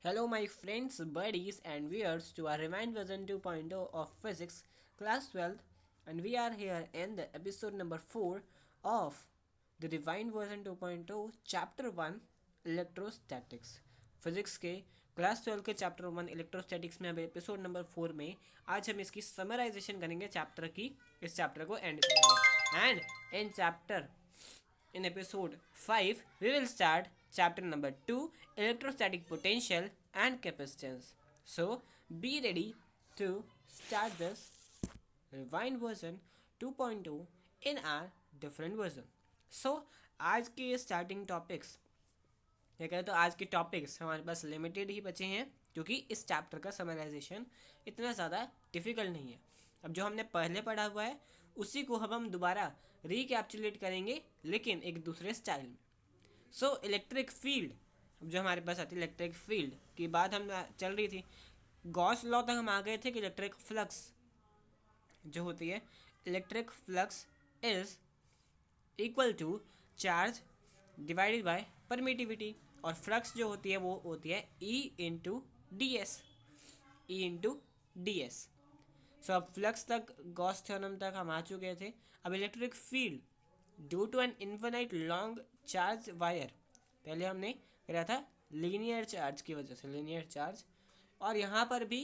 Hello, my friends, buddies, and viewers to our Rewind version 2.0 of Physics, Class 12, and we are here in the episode number 4 of the Rewind version 2.0, Chapter 1 Electrostatics. Physics के class 12 के chapter 1 electrostatics में अब episode number 4 में आज हम इसकी summarization करेंगे chapter की, इस चैप्टर को एंड करेंगे and in chapter in episode 5, we will start chapter number 2 electrostatic potential and capacitance. So, be ready to start this rewind version 2.2 in our different version. So, आज के starting topics ये कहें तो आज के topics हमारे पास limited ही बचे हैं क्योंकि इस चैप्टर का समराइजेशन इतना ज़्यादा डिफ़िकल्ट नहीं है. अब जो हमने पहले पढ़ा हुआ है उसी को हम दोबारा रिकैप्चुलेट करेंगे लेकिन एक दूसरे स्टाइल में. सो इलेक्ट्रिक फील्ड अब जो हमारे पास आती है इलेक्ट्रिक फील्ड की बात हम चल रही थी. गॉस लॉ तक हम आ गए थे कि इलेक्ट्रिक फ्लक्स जो होती है electric flux is equal to charge divided by permittivity और फ्लक्स जो होती है वो होती है E into D S. E into D S. So अब फ्लक्स तक गॉस थ्योरम तक हम आ चुके थे. अब electric field due to an infinite long charge wire पहले हमने करा था लीनियर चार्ज की वजह से लीनियर चार्ज और यहाँ पर भी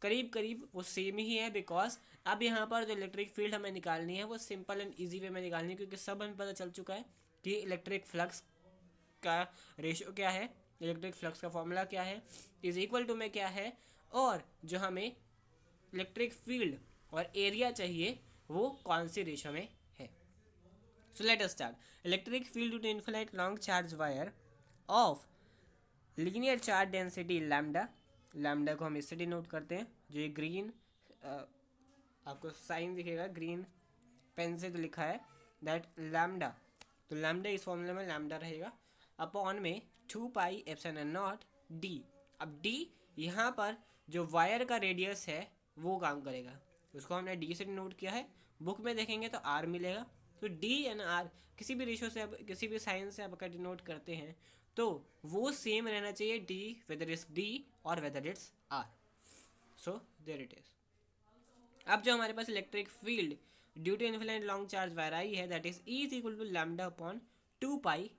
करीब करीब वो सेम ही है बिकॉज अब यहाँ पर जो इलेक्ट्रिक फील्ड हमें निकालनी है वो सिंपल एंड इजी वे में निकालनी है क्योंकि सब हमें पता चल चुका है कि इलेक्ट्रिक फ्लक्स का रेशो क्या है, इलेक्ट्रिक फ्लक्स का फॉर्मूला क्या है, इज इक्वल टू में क्या है और जो हमें इलेक्ट्रिक फील्ड और एरिया चाहिए वो कौन सी रेशो में है. So let us start. Electric field to infinite long charge wire of linear charge density lambda. Lambda को हम इससे डिनोट करते हैं जो ये ग्रीन आपको साइन दिखेगा ग्रीन पेन से तो लिखा है दैट लैम्डा. तो लैम्डा इस फॉर्मूले में लैम्डा रहेगा अपॉन में 2 पाई एप्सिलॉन नॉट डी. अब डी यहाँ पर जो वायर का रेडियस है वो काम करेगा उसको हमने डी से डिनोट किया है. बुक में देखेंगे तो आर मिलेगा. तो डी एंड आर किसी भी रेशो से आप किसी भी साइन से आप अगर डिनोट करते हैं तो वो सेम रहना चाहिए डी वेदर इज डी और whether it's R. So there it is. अब जो हमारे पास electric field due to infinite long charge wire आई है that is E is equal to lambda upon 2 pi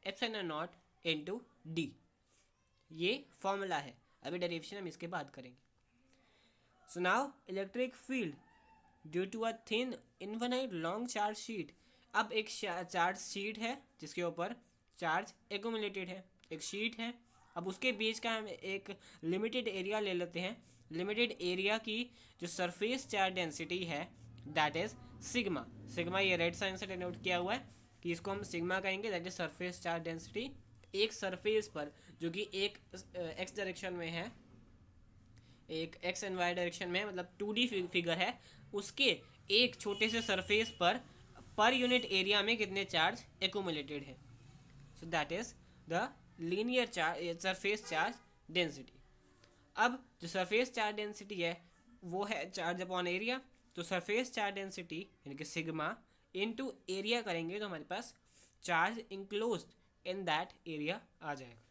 epsilon not into D. ये formula है. अभी डेरिवेशन हम इसके बाद करेंगे. So now electric field due to a thin infinite long charge sheet. अब एक चार्ज शीट है जिसके ऊपर चार्ज एक्यूमुलेटेड है, एक शीट है. अब उसके बीच का हम एक लिमिटेड एरिया ले लेते हैं. लिमिटेड एरिया की जो सरफेस चार्ज डेंसिटी है दैट इज सिग्मा. सिग्मा ये रेड साइन से डिनोट किया हुआ है कि इसको हम सिग्मा कहेंगे that is surface charge density. एक सरफेस पर जो कि एक एक्स डायरेक्शन में है, एक एक्स एंड वाई डायरेक्शन में मतलब 2D फिगर है, उसके एक छोटे से सरफेस पर यूनिट एरिया में कितने चार्ज एक्यूमुलेटेड है. So that is the linear charge surface charge density. अब जो सरफेस चार्ज डेंसिटी है वो है चार्ज अपॉन एरिया. तो सरफेस चार्ज डेंसिटी यानी कि सिग्मा इनटू एरिया करेंगे तो हमारे पास charge enclosed in that area आ जाएगा.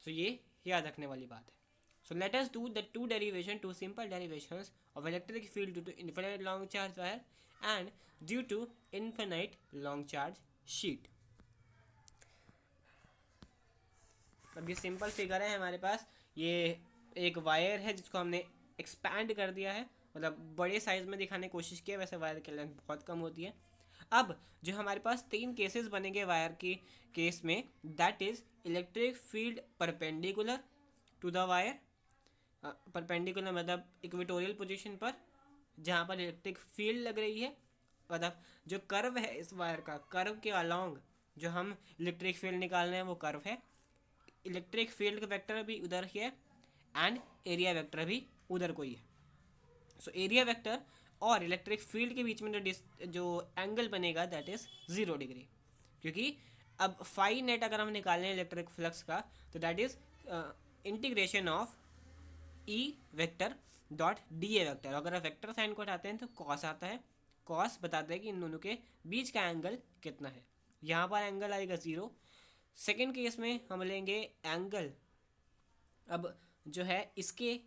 सो ये याद रखने वाली बात है. So let us do the two simple derivations of electric field due to infinite long charge wire and due to infinite long charge sheet. अब ये सिंपल फिगर है हमारे पास. ये एक वायर है जिसको हमने एक्सपैंड कर दिया है, मतलब बड़े साइज में दिखाने की कोशिश की है. वैसे वायर की लेंथ बहुत कम होती है. अब जो हमारे पास 3 केसेस बनेंगे वायर के केस में that is electric field perpendicular to the wire. Perpendicular मतलब इक्वेटोरियल पोजीशन पर जहाँ पर इलेक्ट्रिक फील्ड लग रही है, मतलब जो कर्व है इस वायर का कर्व के अलॉन्ग जो हम इलेक्ट्रिक फील्ड निकाल रहे हैं वो कर्व है. इलेक्ट्रिक फील्ड का वेक्टर भी उधर ही है एंड एरिया वेक्टर भी उधर को ही है. सो एरिया वेक्टर और इलेक्ट्रिक फील्ड के बीच में जो एंगल बनेगा दैट इज 0 डिग्री. क्योंकि अब फाई नेट अगर हम निकालें इलेक्ट्रिक फ्लक्स का तो that is integration of E vector dot D A vector. अगर आप वेक्टर साइन को हटाते हैं तो कॉस आता है. कॉस बताता है कि इन दोनों के बीच का एंगल कितना है. यहाँ पर एंगल आएगा 0. सेकेंड केस में हम लेंगे एंगल अब जो है इसके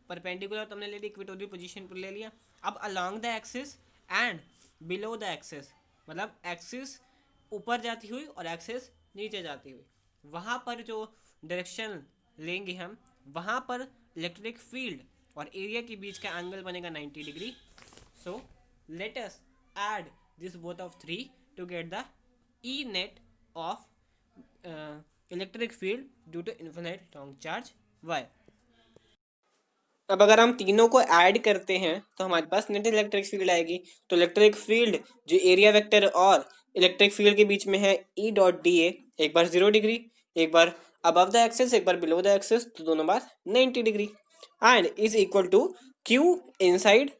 परपेंडिकुलर तो हमने ले लिया, इक्वेटोरियल पोजीशन पर ले लिया। अब along the axis and below the axis, मतलब एक्सिस ऊपर जाती हुई और एक्सिस नीचे जाती हुई, वहाँ पर जो डायरेक्शन लेंगे हम, वहाँ पर इलेक्ट्रिक फील्ड और एरिया के बीच का एंगल बनेगा 90 degree. So let us add this both of three to get the E net of electric field due to infinite long charge wire. अब अगर हम तीनों को ऐड करते हैं तो हमारे पास नेट इलेक्ट्रिक फील्ड आएगी। तो इलेक्ट्रिक फील्ड जो एरिया वेक्टर और इलेक्ट्रिक फील्ड के बीच में है ई डॉट डी ए, एक बार 0 डिग्री, एक बार अबव द एक्सिस, एक बार बिलो द एक्सिस, तो दोनों बार 90 degree, and is equal to Q inside,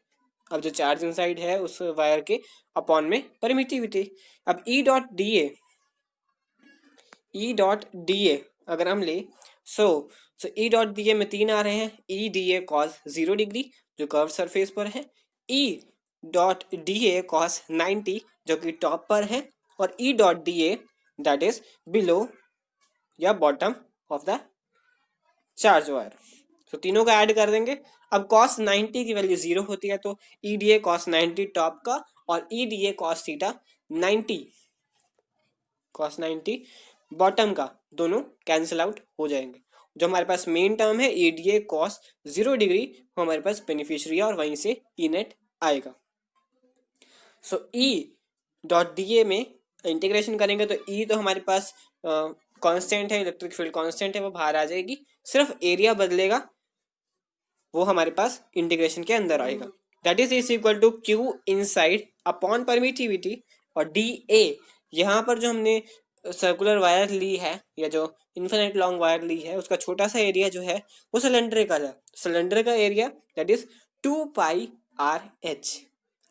अब जो चार्ज इनसाइड है उस वायर के, अपॉन में परमिटिविटी। अब ई डॉट डी ए अगर हम ले, सो ई डॉट डी ए में 3 आ रहे हैं, E D A cos 0 degree जो कर्व सरफेस पर है, E dot D A cos 90 जो कि टॉप पर है, और E dot D A that is below या bottom of the charge wire. तो तीनों का ऐड कर देंगे। अब कॉस 90 की वैल्यू 0 होती है, तो ई डी ए कॉस 90 टॉप का और ई D A cos theta 90 cos 90 bottom का, दोनों कैंसिल आउट हो जाएंगे। जो हमारे पास मेन टर्म है E D A cos 0 degree, वो हमारे पास बेनिफिशियरी है और वहीं से ई नेट आएगा। सो ई डॉट डी ए में इंटीग्रेशन करेंगे तो ई तो हमारे पास कांस्टेंट है, इलेक्ट्रिक फील्ड कांस्टेंट है, वो बाहर आ जाएगी, सिर्फ एरिया बदलेगा, वो हमारे पास इंटीग्रेशन के अंदर आएगा। That is equal to Q inside upon permittivity, और डी ए यहाँ पर जो हमने सर्कुलर वायर ली है या जो इन्फिनिट लॉन्ग वायर ली है, उसका छोटा सा एरिया जो है वो सिलेंड्रिकल है। सिलेंडर का area that is 2 pi R H,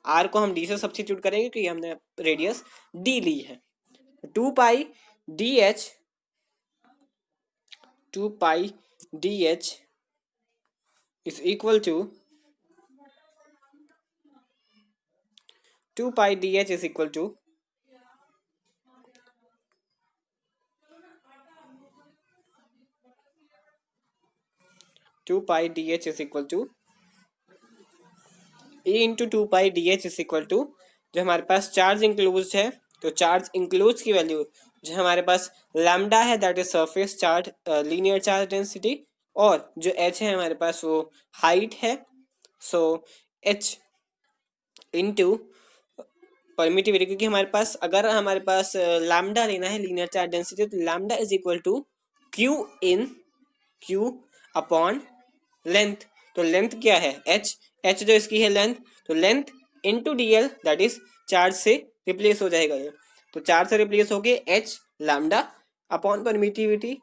R को हम डी से सब्स्टिट्यूट करेंगे क्योंकि हमने रेडियस डी ली है। 2 pi D H, 2 pi D H is equal to 2 pi dh is equal to 2 pi dh is equal to e into 2 pi D H is equal to, जो हमारे पास charge includes है, तो charge includes की value जो हमारे पास lambda है that is surface charge linear charge density, और जो एच है हमारे पास वो हाइट है। सो एच इंटू परमिटिविटी, क्योंकि हमारे पास अगर हमारे पास लैम्डा लेना है लीनियर चार्ज डेंसिटी, तो lambda is equal to Q upon length. तो लेंथ क्या है एच जो इसकी है लेंथ, तो length into D L that is charge से रिप्लेस हो जाएगा ये, तो चार्ज से रिप्लेस हो गए H lambda upon permittivity.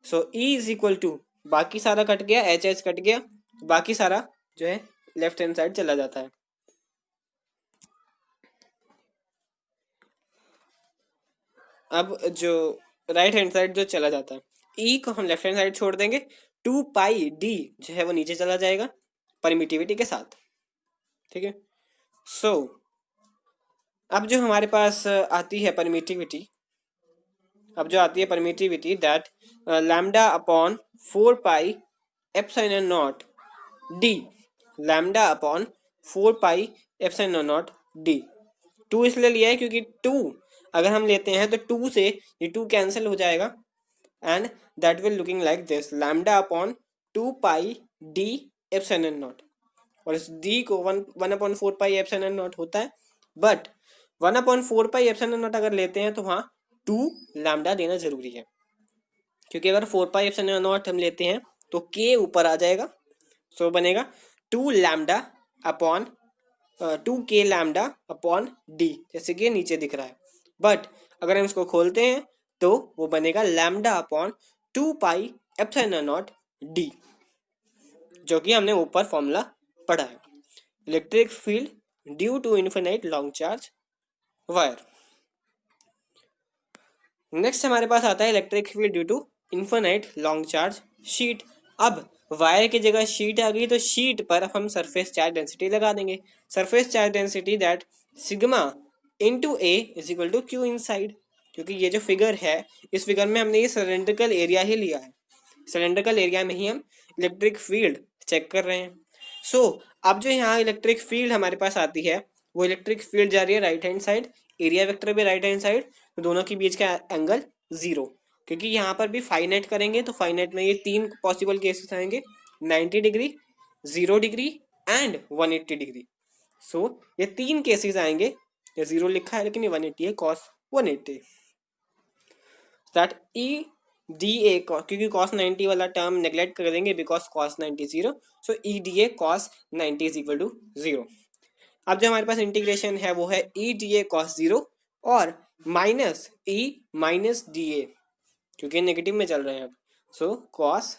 So E is equal to, बाकी सारा कट गया, एच कट गया, बाकी सारा जो है लेफ्ट हैंड साइड चला जाता है। अब जो राइट हैंड साइड जो चला जाता है, ई को हम लेफ्ट हैंड साइड छोड़ देंगे, 2 पाई डी जो है वो नीचे चला जाएगा परमिटिविटी के साथ, ठीक है। सो अब जो हमारे पास आती है परमिटिविटी, अब जो आती है permittivity that lambda upon 4 pi epsilon not D, lambda upon 4 pi epsilon not D. 2 इसलिए लिया है क्योंकि 2 अगर हम लेते हैं तो 2 से ये 2 कैंसिल हो जाएगा, and that will looking like this, lambda upon 2 pi D epsilon not, और इस डी को 1 अपॉन 4 पाई एप्सिलॉन नॉट होता है, but 1 upon 4 pi epsilon not अगर लेते हैं तो वहाँ 2 लैम्डा देना जरूरी है, क्योंकि अगर 4 पाई एप्सिलॉन नॉट हम लेते हैं तो के ऊपर आ जाएगा, सो बनेगा 2 लैम्डा अपॉन 2 के लैम्डा अपॉन डी, जैसे कि नीचे दिख रहा है। बट अगर हम इसको खोलते हैं तो वो बनेगा lambda upon 2 pi epsilon not D, जो कि हमने ऊपर फॉर्मूला पढ़ा है, electric field due to infinite long charge wire. Next हमारे पास आता है electric field due to infinite long charge sheet. अब वायर की जगह शीट आ गई, तो शीट पर हम सरफेस चार्ज डेंसिटी लगा देंगे, surface charge density that sigma into A is equal to Q inside, क्योंकि ये जो फिगर है इस फिगर में हमने ये सिलेंड्रिकल एरिया ही लिया है, सिलेंड्रिकल एरिया में ही हम इलेक्ट्रिक फील्ड चेक कर रहे हैं। अब जो यहाँ इलेक्ट्रिक फील्ड हमारे पास आती है वो इलेक्ट्रिक फील्ड जा रही है right hand side, area vector भी राइट हैंड साइड, तो दोनों के बीच का एंगल 0, क्योंकि यहाँ पर भी फाइनाइट करेंगे तो फाइनाइट में ये 3 पॉसिबल केसेस आएंगे, 90 डिग्री, 0 डिग्री एंड 180 डिग्री। ये 3 केसेस आएंगे, ये 0 लिखा है लेकिन ये 180 है, cos 180, that E D A, क्योंकि cos 90 वाला टर्म नेग्लेक्ट कर देंगे because cos 90 0, so E D A cos 90 is equal to 0। अब जो हमारे पास इंटीग्रेशन है वो है ई डी ए cos 0 और minus E minus D A, क्योंकि नेगेटिव में चल रहे हैं अब, सो cos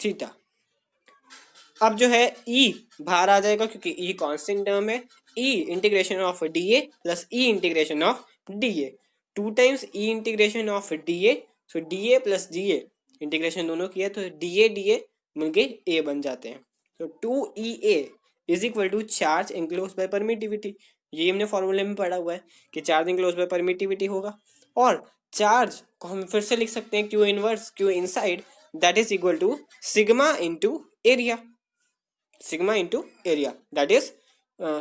थीटा। अब जो है ई बाहर आ जाएगा क्योंकि ई कांस्टेंट टर्म है, E integration of D A plus E integration of D A, 2 times E integration of D A, so D A plus D A integration दोनों किया तो डी ए मिलके ए बन जाते हैं। तो 2EA is equal to charge enclose by permittivity, ये हमने फॉर्मूले में पढ़ा हुआ है कि चार्ज इनक्लोज बाय परमिटिविटी होगा, और चार्ज को हम फिर से लिख सकते हैं Q inverse Q inside, that is equal to sigma into area, sigma into area, that is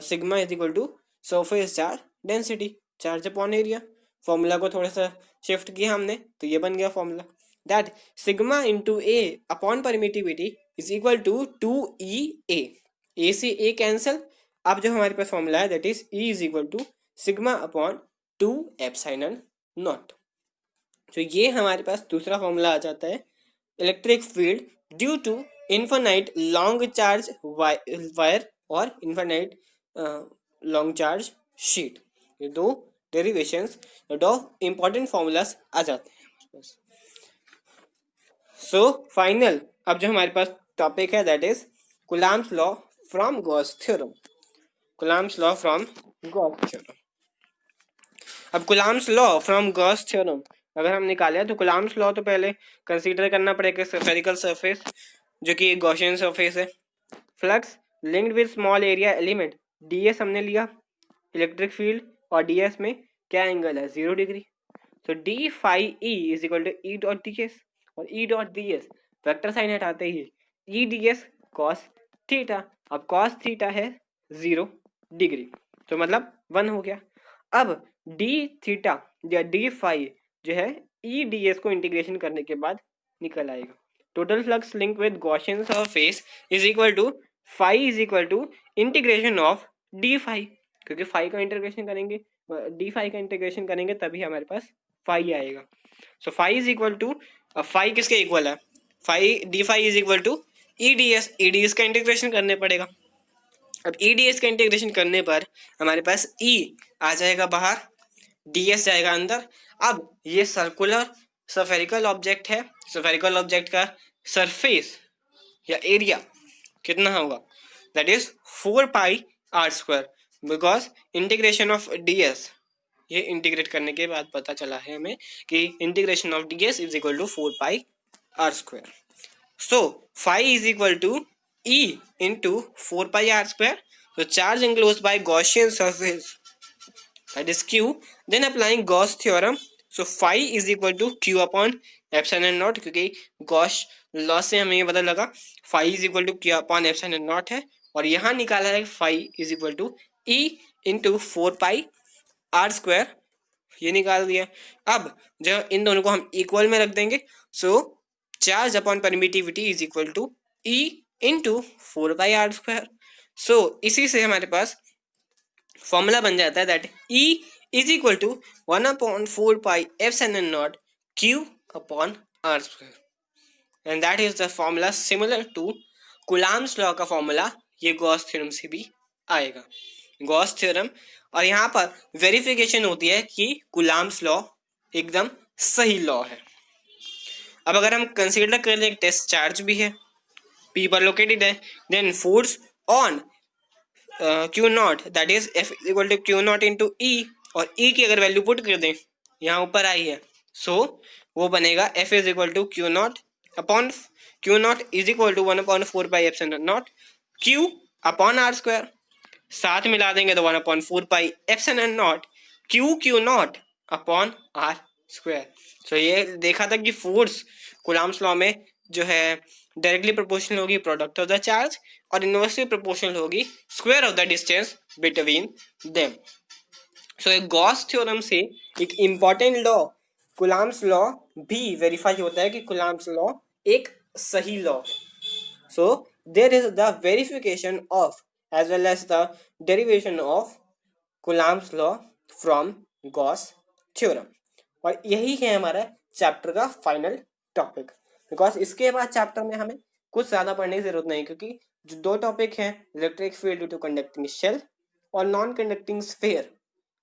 sigma is equal to surface charge density, charge upon area. Formula को थोड़ा सा शिफ्ट किया हमने तो ये बन गया formula, that sigma into A upon permittivity is equal to 2EA, A से ए कैंसल। अब जो हमारे पास फॉर्मूला है that is E is equal to sigma upon 2 epsilon not. तो ये हमारे पास दूसरा फॉर्मूला आ जाता है electric field due to infinite long charge wire और इन्फिनाइट लॉन्ग चार्ज शीट। ये दो डेरिवेशंस, दो इंपॉर्टेंट फॉर्मूलास आ जाते हैं। फाइनल अब जो हमारे पास टॉपिक है that is Coulomb's law from Gauss theorem, Coulomb's law from Gauss theorem. अब Coulomb's law from Gauss theorem अगर हम निकाले तो कूलम्ब्स लॉ तो पहले कंसीडर करना पड़ेगा स्फेरिकल सरफेस जो कि गॉसियन सरफेस है, flux linked with small area element, DS हमने लिया इलेक्ट्रिक फील्ड और डीएस में क्या एंगल है 0 डिग्री, तो D phi E is equal to E dot D S, और E dot D S vector sign हटाते ही E D S cos theta, अब कॉस थीटा है 0 डिग्री तो मतलब 1 हो गया। अब डी थीटा या डी फाई जो है ई डी एस को इंटीग्रेशन करने के बाद निकल आएगा, total flux link with Gaussian surface is equal to phi is equal to integration of d phi, क्योंकि फाई का इंटीग्रेशन करेंगे डी फाई का इंटीग्रेशन करेंगे तभी हमारे पास फाई आएगा। So phi is equal to, phi किसके इक्वल है, phi d phi is equal to E D s का इंटीग्रेशन करने पड़ेगा। अब ई डी एस का इंटीग्रेशन करने पर हमारे पास ई आ जाएगा बाहर, डी एस जाएगा अंदर। अब ये सर्कुलर स्फेरिकल ऑब्जेक्ट है, स्फेरिकल ऑब्जेक्ट का सरफेस या एरिया कितना होगा, that is 4 pi are square, because integration of d s, ये इंटीग्रेट करने के बाद पता चला है हमें कि integration of d s is equal to 4 pi are square. So phi is equal to E into 4 pi are square, so charge enclosed by Gaussian surface that is q, then applying Gauss theorem, so phi is equal to q upon epsilon naught, क्योंकि Gauss law से हमें ये पता लगा phi is equal to q upon epsilon naught है, और यहाँ निकाला है phi is equal to e into 4 pi are square, ये निकाल दिया। अब जब इन दोनों को हम इक्वल में रख देंगे so charge upon permittivity is equal to e into 4 pi are square. So इसी से हमारे पास फॉर्मूला बन जाता है that E is equal to 1/4 pi epsilon naught Q upon R square, and that is the formula similar to Coulomb's law का formula, ये Gauss theorem से भी आएगा, गॉस थ्योरम। और यहाँ पर वेरिफिकेशन होती है कि कूलम्ब्स लॉ एकदम सही लॉ है। अब अगर हम कंसीडर कर ले टेस्ट चार्ज भी है, P पर लोकेटेड है, then force on Q naught that is F equal to Q naught into E, और E की अगर वैल्यू पुट कर दें यहाँ ऊपर आई है, सो वो बनेगा F is equal to Q naught upon Q naught is equal to 1/4 pi epsilon naught Q upon R square, साथ मिला देंगे तो 1/4 pi epsilon naught Q naught upon R square. So ये देखा था कि फोर्स कूलम्ब्स लॉ में जो है डायरेक्टली प्रोपोर्शनल होगी प्रोडक्ट ऑफ द चार्ज और इनवर्सली प्रोपोर्शनल होगी square of the distance between them. So एक गॉस थ्योरम से एक इंपॉर्टेंट लॉ कूलम्ब्स लॉ भी वेरीफाई होता है कि कूलम्ब्स लॉ एक सही लॉ है। So there is the verification of as well as the derivation of Coulomb's law from Gauss theorem. और यही है हमारा चैप्टर का फाइनल टॉपिक, बिकॉज इसके बाद चैप्टर में हमें कुछ ज़्यादा पढ़ने की जरूरत नहीं, क्योंकि जो दो टॉपिक हैं electric field due to conducting shell और नॉन कंडक्टिंग स्फीयर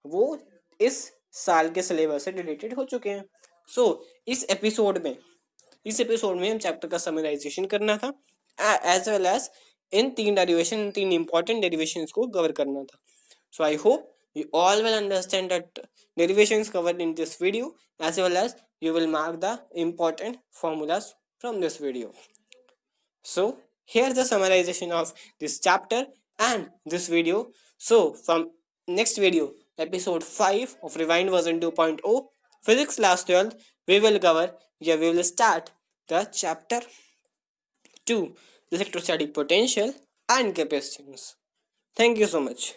वो इस साल के सिलेबस से रिलेटेड हो चुके हैं। सो इस एपिसोड में हम चैप्टर का समराइजेशन करना था एज वेल एज इन तीन इंपॉर्टेंट डेरिवेशन को कवर करना था। So I hope you all will understand that derivations covered in this video, as well as you will mark the important formulas from this video. So here's the summarization of this chapter and this video. So from next video, episode 5 of Rewind version 2.0 physics class 12, we will start the chapter 2 electrostatic potential and capacitance. Thank you so much.